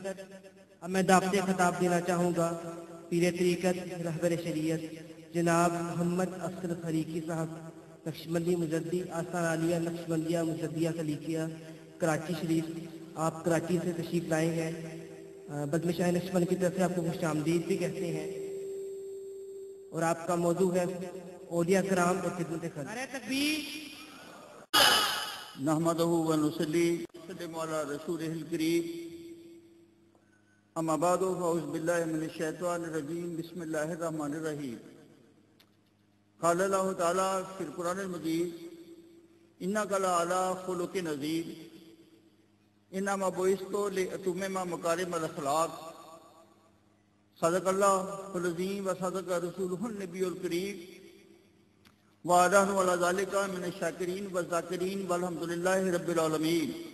اب میں دعوت خطاب دینا چاہوں گا پیر طریقت رہبر شریعت جناب محمد افضل فریقی صاحب، نقشبندی مجدی آستان عالیہ نقشبندیہ مجدیہ سلیقیہ کراچی شریف۔ آپ کراچی سے تشریف لائے ہیں، بزم شاہ نقشبند کی طرف سے آپ کو خوش آمدید بھی کہتے ہیں، اور آپ کا موضوع ہے اولیاء کرام اور خدمت خلق۔ نعرہ تکبیر۔ نحمدہ و نصلی وسلم علی رسولہ الکریم، اما بعد فاعوذ باللہ من الشیطان الرجیم، بسم اللہ الرحمن الرحیم۔ قال اللہ تعالیٰ فی القرآن المجید انک لعلی خلق عظیم، انما بعثت لاتمم مکارم الاخلاق، صدق اللہ العظیم و صدق رسولہ النبی الکریم، وَعَلَىٰ عَلَىٰ ذَلِكَ مِنَ الشَّاكِرِينَ وَالذَّاكِرِينَ وَالْحَمْدُ لِلَّهِ رَبِّ الْعَالَمِينَ۔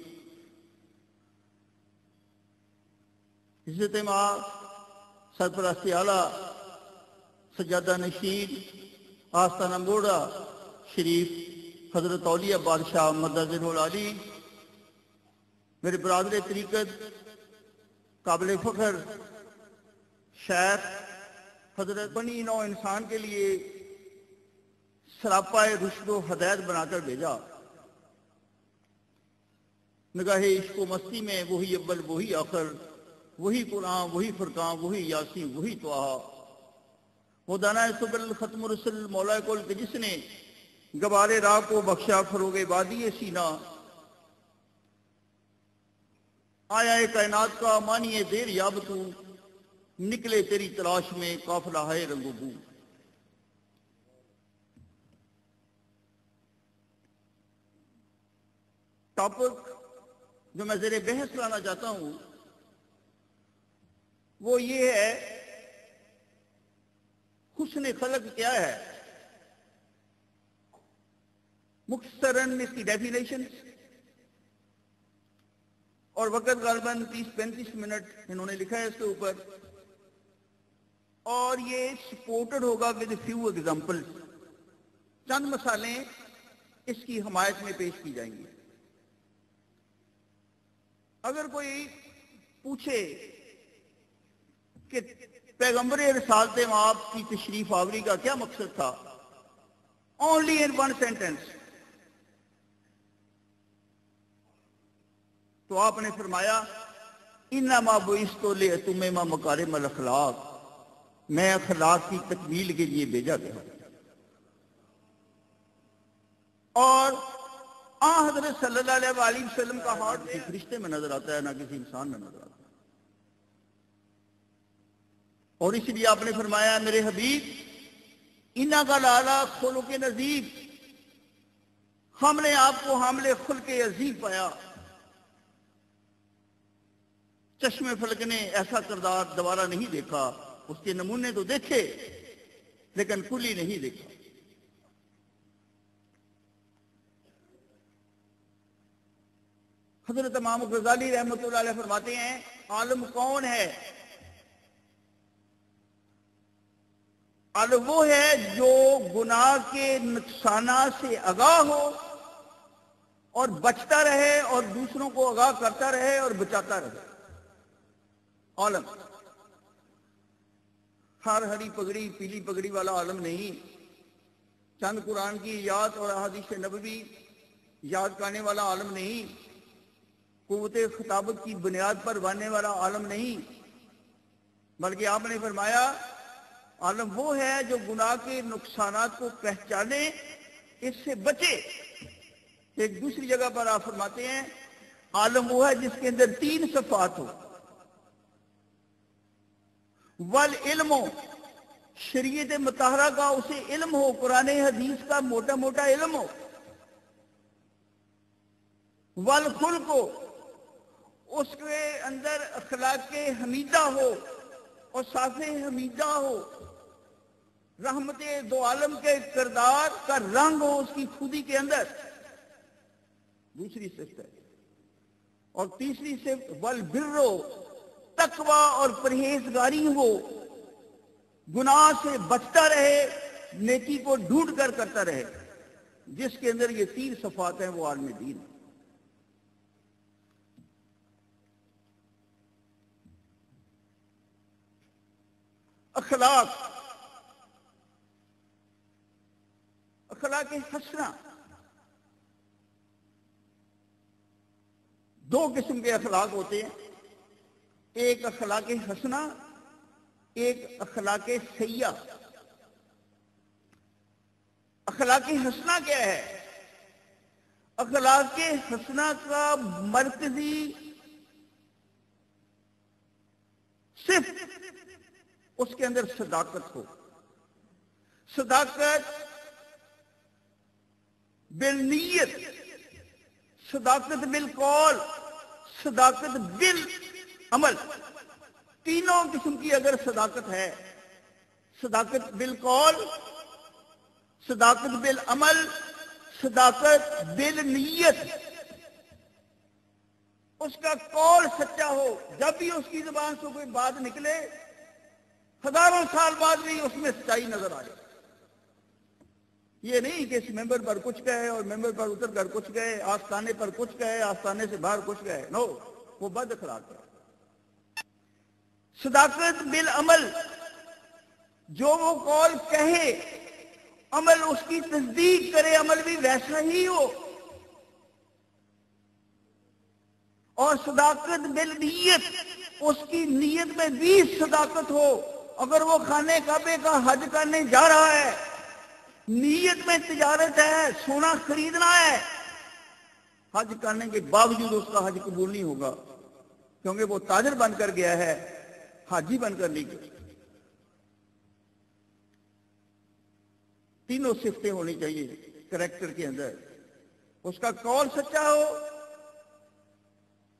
عزت مآب سرپرست اعلیٰ سجادہ نشین آستانہ موڑا شریف حضرت اولیاء بادشاہ مدظر العالی، میرے برادر طریقت قابل فخر شیخ حضرت بنی نو انسان کے لیے سراپائے رشد و ہدایت بنا کر بھیجا۔ نگاہ عشق و مستی میں وہی اول وہی آخر، وہی قرآن وہی فرقان وہی یاسین وہی طٰہٰ، وہ دانہ سبل ختم رسل مولا کل کے جس نے گبارے راہ کو بخشا فروغ وادی سینہ، آیا کائنات کا مانی دیر یاب تو، نکلے تیری تلاش میں قافلہ ہے رنگ و بو۔ ٹاپک جو میں زیر بحث لانا چاہتا ہوں وہ یہ ہے حسن خلق کیا ہے۔ مختصراً اس کی ڈیفینیشن، اور وقت غالباً 30-35 منٹ انہوں نے لکھا ہے اس کے اوپر، اور یہ سپورٹڈ ہوگا ود فیو ایگزامپل، چند مثالیں اس کی حمایت میں پیش کی جائیں گی۔ اگر کوئی پوچھے کہ پیغمبر رسالت مآب کی تشریف آوری کا کیا مقصد تھا، only in one sentence، تو آپ نے فرمایا انما بعثت لاتمم مکارم الاخلاق، میں اخلاق کی تکمیل کے لیے بھیجا گیا۔ اور حضرت صلی اللہ علیہ وآلہ وسلم کا ہارٹ کسی فرشتے میں نظر آتا ہے، نہ کسی انسان میں نظر آتا ہے، اور اس لیے آپ نے فرمایا میرے حبیب انک لعلی خلق عظیم، ہم نے آپ کو حامل خلق عظیم پایا۔ چشم فلک نے ایسا کردار دوبارہ نہیں دیکھا، اس کے نمونے تو دیکھے لیکن کلی نہیں دیکھا۔ حضرت امام غزالی رحمۃ اللہ علیہ فرماتے ہیں عالم کون ہے؟ عالم وہ ہے جو گناہ کے نقصانات سے آگاہ ہو اور بچتا رہے اور دوسروں کو آگاہ کرتا رہے اور بچاتا رہے۔ عالم ہر ہری پگڑی پیلی پگڑی والا عالم نہیں، چند قرآن کی یاد اور احادیث نبوی یاد کرنے والا عالم نہیں، قوت خطابت کی بنیاد پر بننے والا عالم نہیں، بلکہ آپ نے فرمایا عالم وہ ہے جو گناہ کے نقصانات کو پہچانے، اس سے بچے۔ ایک دوسری جگہ پر آپ فرماتے ہیں عالم وہ ہے جس کے اندر 3 صفات ہو، والعلم، شریعت مطہرہ کا اسے علم ہو، قرآن حدیث کا موٹا موٹا علم ہو، والخلق، اس کے اندر اخلاق حمیدہ ہو اور صاف حمیدہ ہو، رحمت دو عالم کے کردار کا رنگ ہو اس کی خودی کے اندر، دوسری صفت ہے۔ اور تیسری صفت والبر، تقوی اور پرہیزگاری ہو، گناہ سے بچتا رہے، نیکی کو ڈھونڈ کر کرتا رہے۔ جس کے اندر یہ 3 صفات ہیں وہ عالم دین ہے۔ اخلاق حسنہ، دو قسم کے اخلاق ہوتے ہیں، ایک اخلاق حسنہ، ایک اخلاق سیئہ۔ اخلاق حسنہ کیا ہے؟ اخلاق حسنہ کا مرکزی صرف اس کے اندر صداقت ہو، صداقت بالنیت، صداقت بالقول، صداقت بالعمل، تینوں قسم کی اگر صداقت ہے، صداقت بالقول، صداقت بالعمل، صداقت بالنیت، اس کا قول سچا ہو، جب بھی اس کی زبان سے کوئی بات نکلے ہزاروں سال بعد بھی اس میں سچائی نظر آئے۔ یہ نہیں کہ اس ممبر پر کچھ کہے اور ممبر پر اتر کر کچھ گئے، آستانے پر کچھ کہے، آستانے سے باہر کچھ گئے، نو، وہ بد اخلاق ہے۔ صداقت بالعمل، جو وہ قول کہے عمل اس کی تصدیق کرے، عمل بھی ویسا ہی ہو۔ اور صداقت بالنیت، اس کی نیت میں بھی صداقت ہو۔ اگر وہ خانہ کعبے کا حج کرنے جا رہا ہے، نیت میں تجارت ہے، سونا خریدنا ہے، حج کرنے کے باوجود اس کا حج قبول نہیں ہوگا، کیونکہ وہ تاجر بن کر گیا ہے، حاجی بن کر نہیں گیا۔ تینوں صفتیں ہونی چاہیے کریکٹر کے اندر، اس کا قول سچا ہو،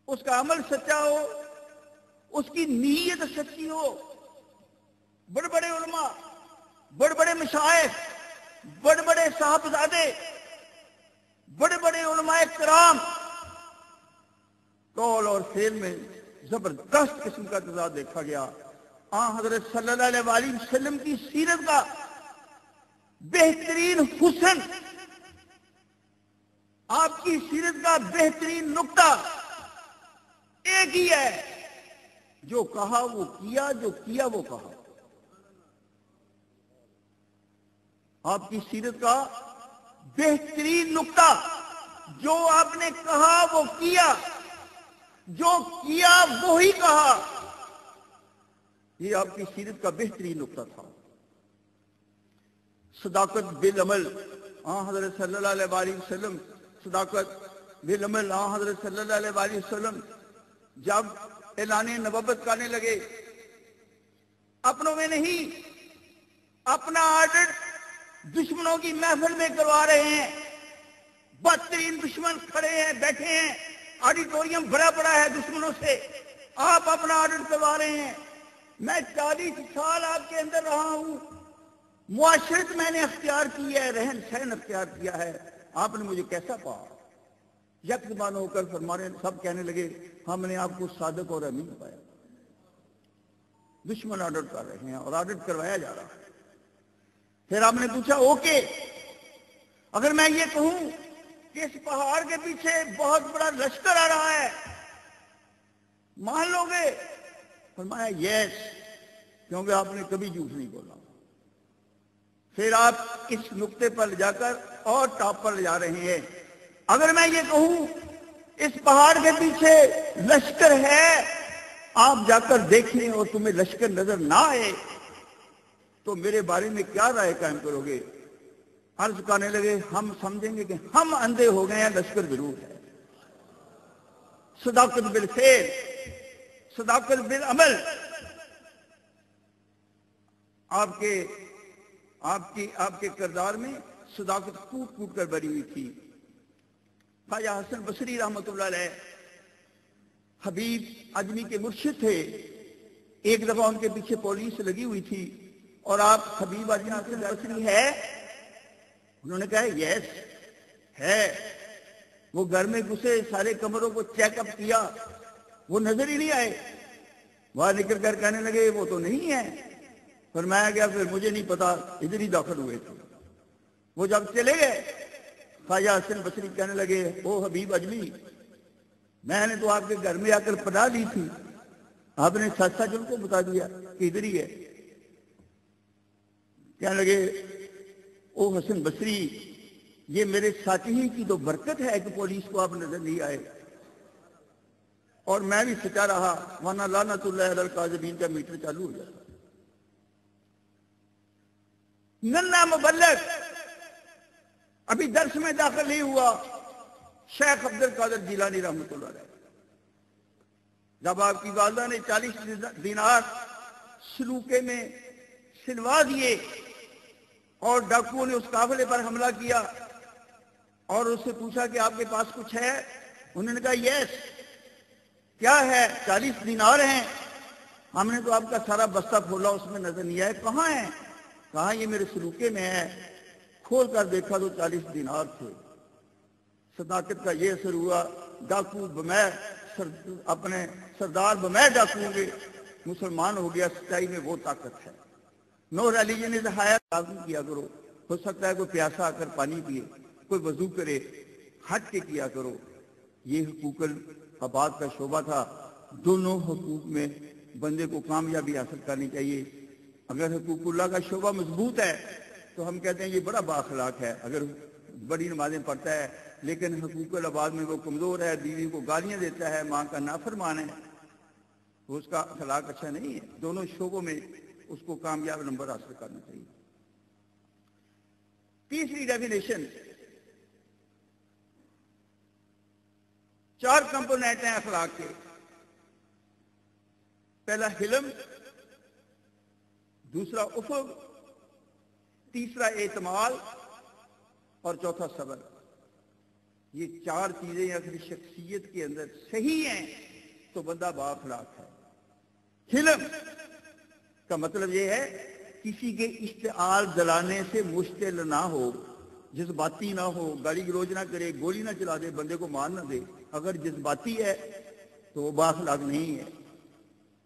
اس کا عمل سچا ہو، اس کی نیت سچی ہو۔ بڑے بڑے علماء، بڑے بڑے مشائخ، بڑے بڑے صاحبزادے، بڑے بڑے علماء کرام، قول اور فعل میں زبردست قسم کا تضاد دیکھا گیا۔ حضرت صلی اللہ علیہ وآلہ وسلم کی سیرت کا بہترین حسن، آپ کی سیرت کا بہترین نقطہ ایک ہی ہے، جو کہا وہ کیا، جو کیا وہ کہا۔ آپ کی سیرت کا بہترین نقطہ، جو آپ نے کہا وہ کیا، جو کیا وہی کہا، یہ آپ کی سیرت کا بہترین نقطہ تھا۔ صداقت بالعمل، حضرت صلی اللہ علیہ وآلہ وسلم، صداقت بالعمل، حضرت صلی اللہ علیہ وآلہ وسلم جب اعلان نبوت کرنے لگے، اپنوں میں نہیں، اپنا آرڈر دشمنوں کی محفل میں کروا رہے ہیں، بدترین دشمن کھڑے ہیں، بیٹھے ہیں، آڈیٹوریم بھرا پڑا ہے دشمنوں سے، آپ اپنا آرڈر کروا رہے ہیں۔ میں 40 سال آپ کے اندر رہا ہوں، معاشرت میں نے اختیار کی ہے، رہن سہن اختیار کیا ہے، آپ نے مجھے کیسا پایا؟ یک زبان ہو کر فرمانے، سب کہنے لگے ہم نے آپ کو صادق اور امین پایا۔ دشمن آرڈر کر رہے ہیں اور آرڈر کروایا جا رہا ہے۔ پھر آپ نے پوچھا اوکے، اگر میں یہ کہوں کہ اس پہاڑ کے پیچھے بہت بڑا لشکر آ رہا ہے، مان لو گے؟ فرمایا یس، کیونکہ آپ نے کبھی جھوٹ نہیں بولا۔ پھر آپ اس نقطے پر جا کر اور ٹاپ پر جا رہے ہیں، اگر میں یہ کہوں اس پہاڑ کے پیچھے لشکر ہے، آپ جا کر دیکھیں اور تمہیں لشکر نظر نہ آئے تو میرے بارے میں کیا رائے قائم کرو گے؟ عرض کرنے لگے ہم سمجھیں گے کہ ہم اندھے ہو گئے ہیں، لشکر ضرور ہے۔ صداقت بالفعل، صداقت بالعمل، آپ کے کردار میں صداقت کوٹ کوٹ کر بری ہوئی تھی۔ خواجہ حسن بصری رحمۃ اللہ علیہ حبیب اجمی کے مرشد تھے۔ ایک دفعہ ان کے پیچھے پولیس لگی ہوئی تھی اور آپ حبیب اجمی حسن بصری ہے؟ انہوں نے کہا یس ہے۔ وہ گھر میں گھسے، سارے کمروں کو چیک اپ کیا، وہ نظر ہی نہیں آئے۔ وہاں نکل کر کہنے لگے وہ تو نہیں ہے۔ فرمایا گیا پھر مجھے نہیں پتا، ادھر ہی داخل ہوئے تھے۔ وہ جب چلے گئے، خواجہ حسن بصری کہنے لگے او حبیب اجمی، میں نے تو آپ کے گھر میں آ کر پناہ دی تھی، آپ نے سچ سچ ان کو بتا دیا کہ ادھر ہی ہے۔ کہنے لگے او حسن بصری، یہ میرے ساتھی ہی کی تو برکت ہے کہ پولیس کو آپ نظر نہیں آئے، اور میں بھی سچا رہا، ورنہ لعنت اللہ علی الکاذبین کا میٹر چالو ہو جاتا۔ ننا مبلغ ابھی درس میں داخل نہیں ہوا، شیخ عبد القادر جیلانی رحمۃ اللہ علیہ، جب آپ کی والدہ نے 40 دینار سلوکے میں سلوا دیے اور ڈاکوؤں نے اس قافلے پر حملہ کیا اور اس سے پوچھا کہ آپ کے پاس کچھ ہے، انہوں نے کہا یس، کیا ہے؟ 40 دینار ہیں، ہم نے تو آپ کا سارا بستہ کھولا، اس میں نظر نہیں آئے، کہاں ہیں؟ کہا یہ میرے سلوکے میں ہے، کھول کر دیکھا تو 40 دینار تھے۔ صداقت کا یہ اثر ہوا، ڈاکو بمیر اپنے سردار بمیر ڈاکو ہوں گے، مسلمان ہو گیا، سچائی میں وہ طاقت ہے۔ نو ریلیجن از ہائر، لازم کیا کرو، ہو سکتا ہے کوئی پیاسا آ کر پانی پیے، کوئی وضو کرے، ہٹ کے کیا کرو۔ یہ حقوق العباد کا شعبہ تھا، دونوں حقوق میں بندے کو کامیابی حاصل کرنی چاہیے۔ اگر حقوق اللہ کا شعبہ مضبوط ہے تو ہم کہتے ہیں یہ بڑا بااخلاق ہے، اگر بڑی نمازیں پڑھتا ہے لیکن حقوق العباد میں وہ کمزور ہے، بیوی کو گالیاں دیتا ہے، ماں کا نافرمان ہے، تو اس کا اخلاق اچھا نہیں ہے۔ دونوں شعبوں میں اس کو کامیاب نمبر حاصل کرنا چاہیے۔ تیسری ڈیفینیشن، 4 کمپوننٹ ہیں اخلاق کے، پہلا حلم، دوسرا افق، تیسرا اعتماد اور چوتھا صبر۔ یہ 4 چیزیں اگر شخصیت کے اندر صحیح ہیں تو بندہ با اخلاق ہے۔ حلم کا مطلب یہ ہے کسی کے اشتعال دلانے سے مشتعل نہ ہو، جذباتی نہ ہو، گالی گلوچ نہ کرے، گولی نہ چلا دے، بندے کو مار نہ دے۔ اگر جذباتی ہے تو وہ با اخلاق نہیں ہے۔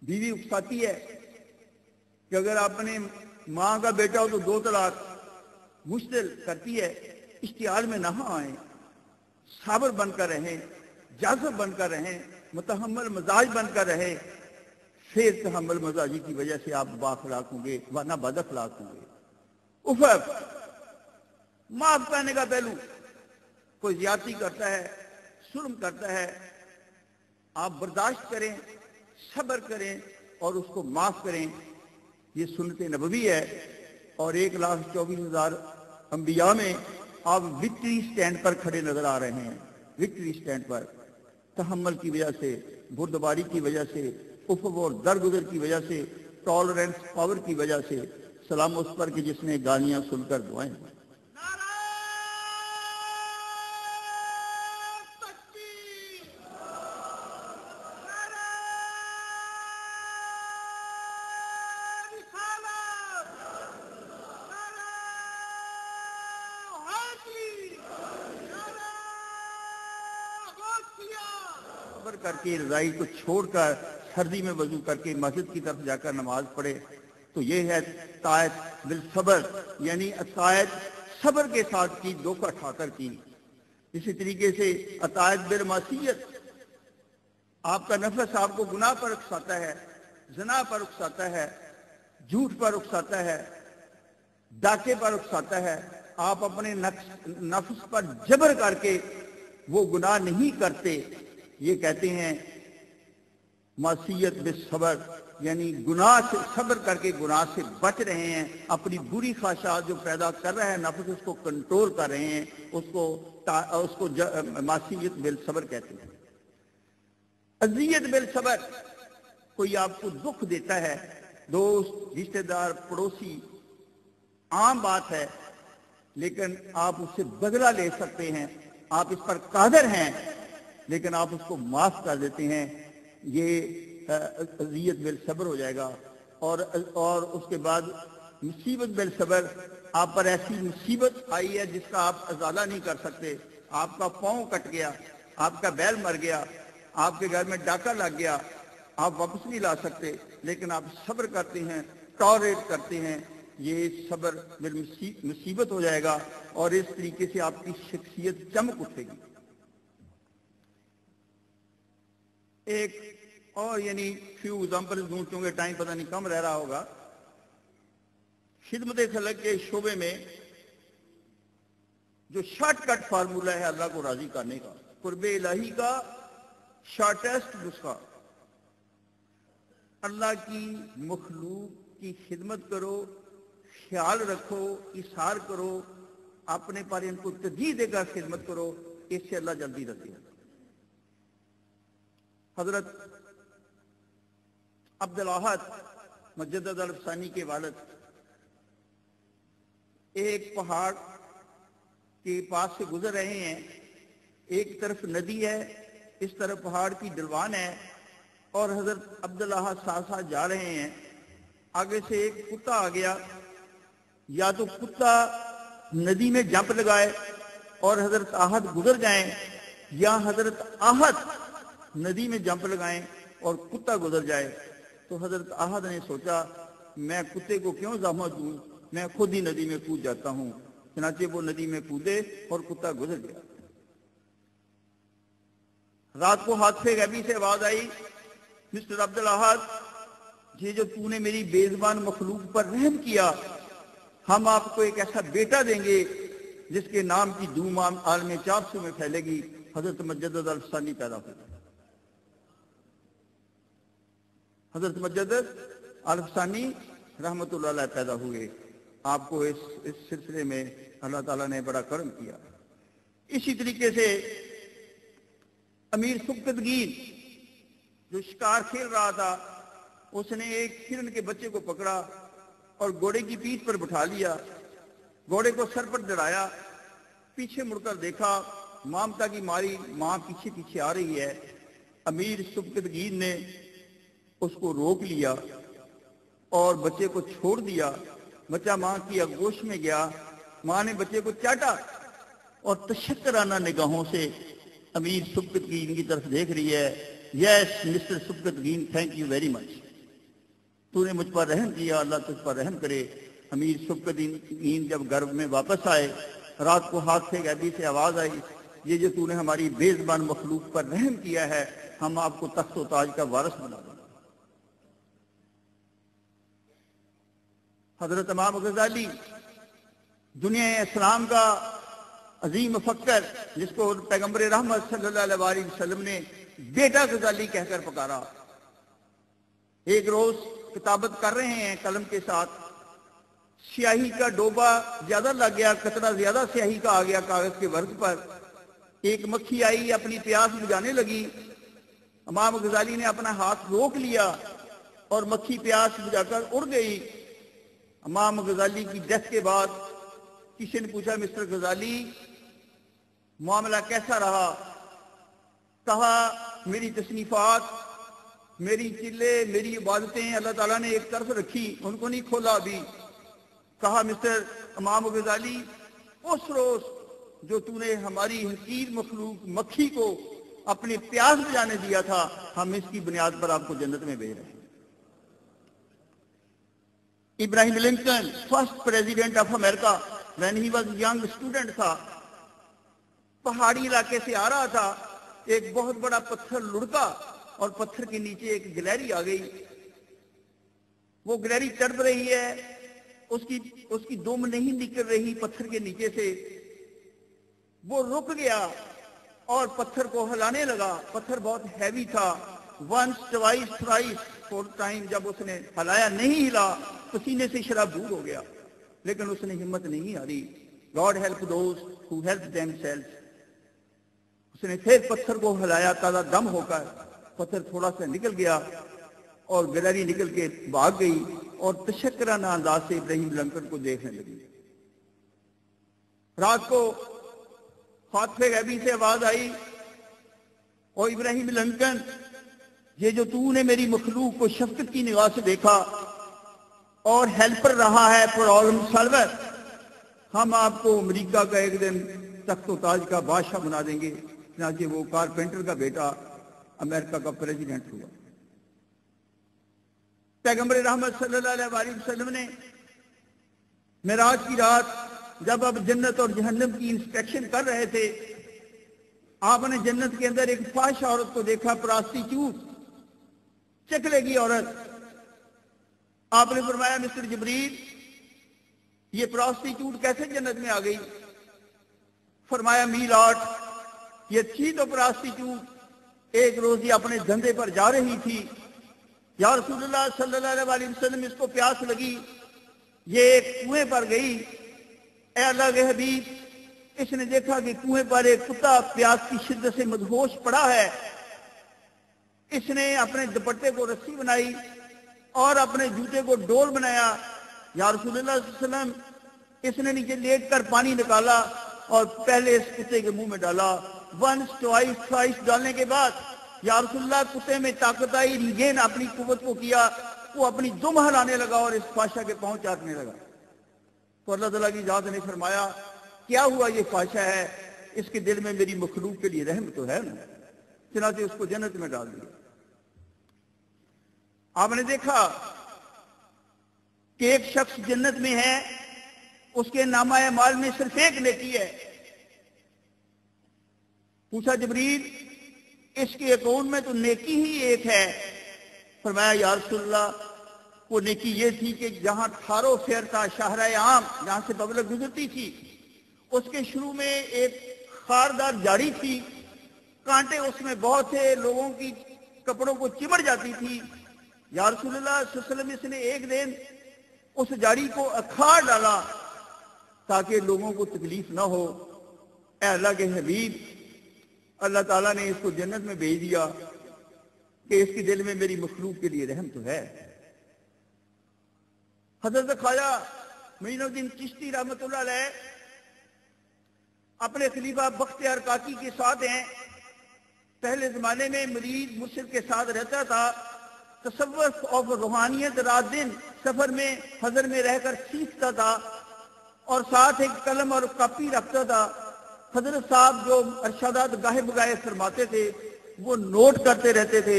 بیوی اکساتی ہے کہ اگر اپنے ماں کا بیٹا ہو تو 2 طلاق، مشتعل کرتی ہے، اشتعال میں نہ آئیں، صابر بن کر رہیں، جاذب بن کر رہیں، متحمل مزاج بن کر رہیں، پھر تحمل مزاجی کی وجہ سے آپ با اخلاق ہوں گے، ورنہ بد اخلاق ہوں گے۔ افق، معاف کرنے کا پہلو، کوئی زیادتی کرتا ہے، ظلم کرتا ہے، آپ برداشت کریں، صبر کریں اور اس کو معاف کریں، یہ سنت نبوی ہے۔ اور 1,24,000 انبیاء میں آپ وکٹری سٹینڈ پر کھڑے نظر آ رہے ہیں، وکٹری سٹینڈ پر، تحمل کی وجہ سے، بردباری کی وجہ سے، افق اور درگزر کی وجہ سے، ٹالرنس پاور کی وجہ سے۔ سلام اس پر کہ جس نے گالیاں سن کر دعائیں۔ کر کے رضائی کو چھوڑ کر سردی میں وضو کر کے مسجد کی طرف جا کر نماز پڑھے تو یہ ہے طاعت بالصبر، یعنی اطاعت صبر کے ساتھ کی، دھوکہ کھا کر کی۔ اسی طریقے سے اطاعت بالمعصیت، آپ کا نفس آپ کو گناہ پر اکساتا ہے، زنا پر اکساتا ہے، جھوٹ پر اکساتا ہے، ڈاکے پر اکساتا ہے، آپ اپنے نفس پر جبر کر کے وہ گناہ نہیں کرتے، یہ کہتے ہیں معصیت بالصبر، یعنی گناہ سے صبر کر کے گناہ سے بچ رہے ہیں، اپنی بری خواہشات جو پیدا کر رہا ہے نفس اس کو کنٹرول کر رہے ہیں، اس کو معصیت بالصبر کہتے ہیں۔ اذیت بالصبر، کوئی آپ کو دکھ دیتا ہے، دوست، رشتہ دار، پڑوسی، عام بات ہے، لیکن آپ اس سے بدلہ لے سکتے ہیں، آپ اس پر قادر ہیں، لیکن آپ اس کو معاف کر دیتے ہیں، یہ اذیت بالصبر ہو جائے گا۔ اور اس کے بعد مصیبت بالصبر، آپ پر ایسی مصیبت آئی ہے جس کا آپ ازالہ نہیں کر سکتے، آپ کا پاؤں کٹ گیا، آپ کا بیل مر گیا، آپ کے گھر میں ڈاکہ لگ گیا، آپ واپس نہیں لا سکتے، لیکن آپ صبر کرتے ہیں، ٹالریٹ کرتے ہیں، یہ صبر مصیبت ہو جائے گا اور اس طریقے سے آپ کی شخصیت چمک اٹھے گی۔ ایک اور یعنی فیو ایگزامپل دوں، کیونکہ ٹائم پتہ نہیں کم رہ رہا ہوگا۔ خدمت خلق کے شعبے میں جو شارٹ کٹ فارمولا ہے اللہ کو راضی کرنے کا، قرب الہی کا شارٹیسٹ نسخہ، اللہ کی مخلوق کی خدمت کرو، خیال رکھو، اثار کرو، اپنے پر ان کو ترجیح دے کر خدمت کرو، اس سے اللہ جلدی رضی ہے۔ حضرت عبدالاحد مجدد الافسانی کے والد ایک پہاڑ کے پاس سے گزر رہے ہیں، ایک طرف ندی ہے، اس طرف پہاڑ کی ڈھلوان ہے، اور حضرت عبدالاحد ساتھ ساتھ جا رہے ہیں۔ آگے سے ایک کتا آ گیا، یا تو کتا ندی میں جمپ لگائے اور حضرت احد گزر جائیں، یا حضرت احد ندی میں جمپ لگائیں اور کتا گزر جائے۔ تو حضرت احد نے سوچا میں کتے کو کیوں زحمت دوں، میں خود ہی ندی میں کود جاتا ہوں۔ چنانچہ وہ ندی میں کودے اور کتا گزر گیا۔ رات کو حادثے غیبی سے آواز آئی، مسٹر عبدالاحد، یہ جو تو نے میری بے زبان مخلوق پر رحم کیا، ہم آپ کو ایک ایسا بیٹا دیں گے جس کے نام کی دھوم عالم چاپسو میں پھیلے گی۔ حضرت مجدد الافسانی پیدا ہوئے۔ حضرت مجدد الافسانی رحمت اللہ علیہ پیدا ہوئے۔ آپ کو اس سلسلے میں اللہ تعالیٰ نے بڑا کرم کیا۔ اسی طریقے سے امیر سبکتگین جو شکار کھیل رہا تھا، اس نے ایک ہرن کے بچے کو پکڑا اور گھوڑے کی پیٹھ پر بٹھا لیا، گھوڑے کو سر پر چڑھایا، پیچھے مڑ کر دیکھا، مامتا کی ماری ماں پیچھے پیچھے آ رہی ہے۔ امیر سبکتگین نے اس کو روک لیا اور بچے کو چھوڑ دیا۔ بچہ ماں کی آغوش میں گیا، ماں نے بچے کو چاٹا اور تشکرانہ نگاہوں سے امیر سبکتگین کی طرف دیکھ رہی ہے۔ Yes mister Sabuktigin, thank you very much, تو نے مجھ پر رحم کیا، اللہ تجھ پر رحم کرے۔ امیر سبکتگین جب گھر میں واپس آئے، رات کو حادثے غیبی سے آواز آئی، یہ جو تو نے ہماری بے زبان مخلوق پر رحم کیا ہے، ہم آپ کو تخت و تاج کا وارث بنا دیں۔ حضرت امام غزالی دنیا اسلام کا عظیم مفکر، جس کو پیغمبر رحمت صلی اللہ علیہ وسلم نے بیٹا غزالی کہہ کر پکارا، ایک روز کتابت کر رہے ہیں قلم کے ساتھ، سیاہی کا ڈوبا زیادہ لگ گیا، قطرہ زیادہ سیاہی کا آ گیا کاغذ کے ورق پر۔ ایک مکھی آئی، اپنی پیاس بجھانے لگی، امام غزالی نے اپنا ہاتھ روک لیا اور مکھی پیاس بجھا کر اڑ گئی۔ امام غزالی کی ڈیتھ کے بعد کسی نے پوچھا مسٹر غزالی معاملہ کیسا رہا؟ کہا میری تصنیفات، میری چلے، میری عبادتیں اللہ تعالیٰ نے ایک طرف رکھی، ان کو نہیں کھولا ابھی۔ کہا مسٹر امام غزالی، اس روز جو تو نے ہماری حقیر مخلوق مکھی کو اپنی پیاس بجانے دیا تھا، ہم اس کی بنیاد پر آپ کو جنت میں بھیج رہے ہیں۔ Abraham Lincoln first president of America when he was young student تھا، پہاڑی علاقے سے آ رہا تھا، ایک بہت بڑا پتھر لڑکا اور پتھر کے نیچے ایک گلہری آ گئی۔ وہ گلہری تڑپ رہی ہے، اس کی دم نہیں نکل رہی پتھر کے نیچے سے۔ وہ رک گیا اور پتھر کو ہلانے لگا۔ پتھر بہت ہیوی تھا۔ Once twice thrice four time جب اس نے ہلایا، نہیں ہلا، پسینے سے شرابور ہو گیا، لیکن اس نے ہمت نہیں ہاری۔ God help those who help them self. اس نے پھر پتھر کو ہلایا، تازہ دم ہو کر پتھر تھوڑا سا نکل گیا اور گلہری نکل کے بھاگ گئی اور تشکرانہ انداز سے ابراہیم لنکن کو دیکھنے لگی۔ رات کو حادثے غیبی سے آواز آئی، او ابراہیم لنکن، یہ جو تو نے میری مخلوق کو شفقت کی نگاہ سے دیکھا اور ہیلپر رہا ہے، پرابلم سالور، ہم آپ کو امریکہ کا ایک دن تخت و تاج کا بادشاہ بنا دیں گے۔ چنانچہ وہ کارپینٹر کا بیٹا امریکہ کا پریزیڈنٹ ہوا۔ پیغمبر رحمت صلی اللہ علیہ وسلم نے معراج کی رات جب اب جنت اور جہنم کی انسپیکشن کر رہے تھے، آپ نے جنت کے اندر ایک فاحش عورت کو دیکھا، پراسٹیٹیوٹ، چکلے کی عورت۔ آپ نے فرمایا مسٹر جبریل، یہ پراسٹیٹیوٹ کیسے جنت میں آ گئی؟ فرمایا میلاد، یہ تھی تو پراسٹیٹیوٹ، ایک روز یہ اپنے دھندے پر جا رہی تھی، یا رسول اللہ صلی اللہ علیہ وسلم اس کو پیاس لگی، یہ ایک کنویں پر گئی، اے اللہ کے حبیب اس نے دیکھا کہ کنویں پر ایک کتا پیاس کی شدت سے مدہوش پڑا ہے، اس نے اپنے دوپٹے کو رسی بنائی اور اپنے جوتے کو ڈول بنایا، یا رسول اللہ صلی اللہ علیہ وسلم اس نے نیچے لیٹ کر پانی نکالا اور پہلے اس کتے کے منہ میں ڈالا، ونس ٹوائس تھرائس ڈالنے کے بعد یا رسول اللہ کتے میں طاقت آئی، ریگین اپنی قوت کو کیا، وہ اپنی دم ہلانے لگا اور اس فحشہ کے پاؤں چاٹنے لگا۔ تو اللہ تعالیٰ کی ذات نے فرمایا کیا ہوا، یہ فحشہ ہے، اس کے دل میں میری مخلوق کے لیے رحم تو ہے نا، چنانچہ اس کو جنت میں ڈال دیا۔ آپ نے دیکھا کہ ایک شخص جنت میں ہے، اس کے نامہ اعمال میں صرف ایک نیکی ہے۔ پوچھا جبریل اس کے اکاؤنٹ میں تو نیکی ہی ایک ہے؟ فرمایا یا رسول اللہ وہ نیکی یہ تھی کہ جہاں تھارو فیر تھا، شاہراہ عام جہاں سے پبلک گزرتی تھی، اس کے شروع میں ایک خاردار جھاڑی تھی، کانٹے اس میں بہت تھے، لوگوں کی کپڑوں کو چمڑ جاتی تھی۔ یا رسول اللہ صلی اللہ علیہ وسلم اس نے ایک دن اس جھاڑی کو اکھاڑ ڈالا تاکہ لوگوں کو تکلیف نہ ہو۔ اے اللہ کے حبیب اللہ تعالیٰ نے اس کو جنت میں بھیج دیا کہ اس کے دل میں میری مخلوق کے لیے رحم تو ہے۔ حضرت خواجہ معین الدین چشتی رحمۃ اللہ علیہ اپنے خلیفہ بختیار کاکی کے ساتھ ہیں۔ پہلے زمانے میں مرید مرشد کے ساتھ رہتا تھا، تصوف اور روحانیت رات دن سفر میں حضر میں رہ کر سیکھتا تھا اور ساتھ ایک قلم اور کاپی رکھتا تھا۔ حضرت صاحب جو ارشادات گاہے بگاہے فرماتے تھے وہ نوٹ کرتے رہتے تھے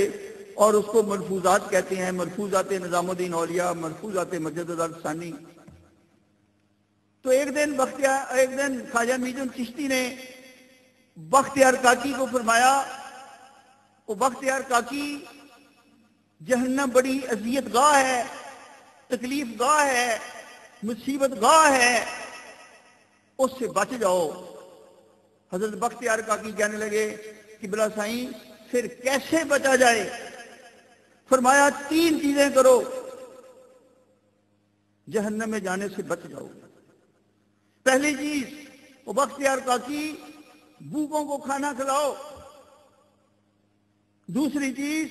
اور اس کو ملفوظات کہتے ہیں، ملفوظات نظام الدین اولیاء، ملفوظات مجدد الثانی۔ تو ایک دن خواجہ معین الدین چشتی نے بختیار کاکی کو فرمایا، وہ بختیار کاکی جہنم بڑی اذیت گاہ ہے، تکلیف گاہ ہے، مصیبت گاہ ہے، اس سے بچ جاؤ۔ حضرت بختیار کاکی کہنے لگے کہ بلا سائیں پھر کیسے بچا جائے؟ فرمایا 3 چیزیں کرو جہنم میں جانے سے بچ جاؤ۔ پہلی چیز وہ بختیار کاکی بھوکوں کو کھانا کھلاؤ، دوسری چیز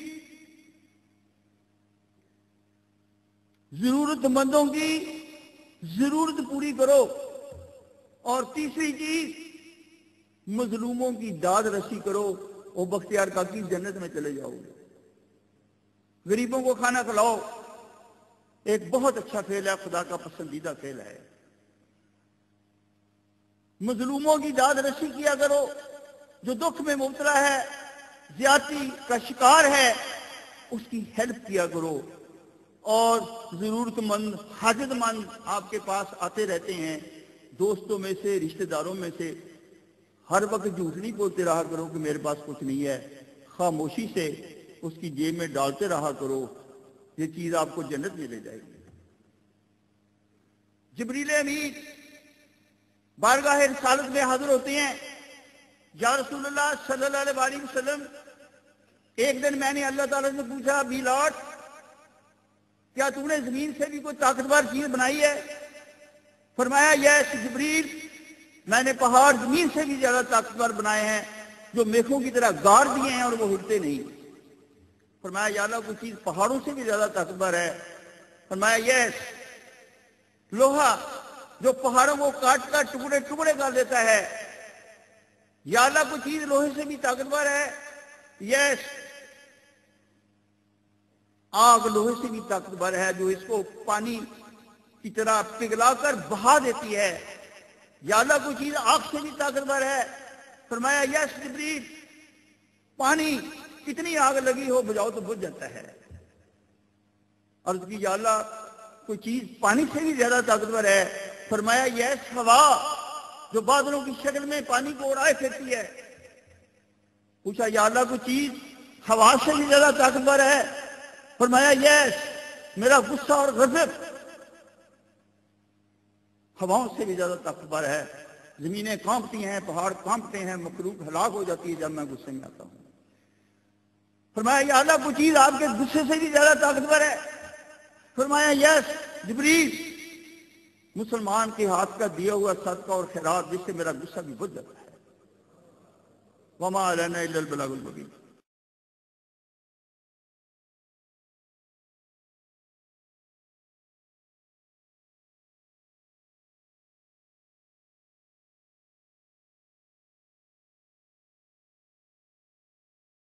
ضرورت مندوں کی ضرورت پوری کرو، اور تیسری چیز مظلوموں کی داد رسی کرو۔ وہ بختیار کاکی جنت میں چلے جاؤ گے۔ غریبوں کو کھانا کھلاؤ ایک بہت اچھا فعل ہے، خدا کا پسندیدہ فعل ہے۔ مظلوموں کی داد رسی کیا کرو، جو دکھ میں مبتلا ہے، زیادتی کا شکار ہے، اس کی ہیلپ کیا کرو، اور ضرورت مند حاجت مند آپ کے پاس آتے رہتے ہیں، دوستوں میں سے رشتہ داروں میں سے ہر وقت جھوٹ نہیں بولتے رہا کرو کہ میرے پاس کچھ نہیں ہے، خاموشی سے اس کی جیب میں ڈالتے رہا کرو، یہ چیز آپ کو جنت میں لے جائے گی۔ جبریل امین بارگاہ رسالت میں حاضر ہوتے ہیں، یا رسول اللہ صلی اللہ علیہ وسلم ایک دن میں نے اللہ تعالیٰ سے پوچھا میلاد کیا تو نے زمین سے بھی کوئی طاقتور چیز بنائی ہے؟ فرمایا یس جبریل میں نے پہاڑ زمین سے بھی زیادہ طاقتور بنائے ہیں، جو میخوں کی طرح گاڑ دیے ہیں اور وہ ہلتے نہیں۔ فرمایا یا اللہ کوئی چیز پہاڑوں سے بھی زیادہ طاقتور ہے؟ فرمایا یس لوہا جو پہاڑوں کو کاٹ کر ٹکڑے ٹکڑے کر دیتا ہے۔ یا اللہ کوئی چیز لوہے سے بھی طاقتور ہے؟ یس آگ لوہے سے بھی طاقتور ہے، جو اس کو پانی کی طرح پگھلا کر بہا دیتی ہے۔ یا اللہ کوئی چیز آگ سے بھی طاقتور ہے؟ فرمایا یس جبریل پانی کتنی آگ لگی ہو بجھاؤ تو بجھ جاتا ہے۔ عرض کی یا اللہ کوئی چیز پانی سے بھی زیادہ طاقتور ہے؟ فرمایا یس ہوا جو بادلوں کی شکل میں پانی کو اڑائے پھرتی ہے۔ پوچھا یا اللہ کوئی چیز ہوا سے بھی زیادہ طاقتور ہے؟ فرمایا یس میرا غصہ اور غضب ہواؤں سے بھی زیادہ طاقتور ہے، زمینیں کانپتی ہیں، پہاڑ کانپتے ہیں، مخلوق ہلاک ہو جاتی ہے جب میں غصے میں آتا ہوں۔ فرمایا یا اللہ کوئی چیز آپ کے غصے سے بھی زیادہ طاقتور ہے؟ فرمایا یس جبریل، مسلمان کے ہاتھ کا دیا ہوا صدقہ اور خیرات، جس سے میرا غصہ بھی بجھ جاتا ہے۔ وما علینا الا البلاغ المبین۔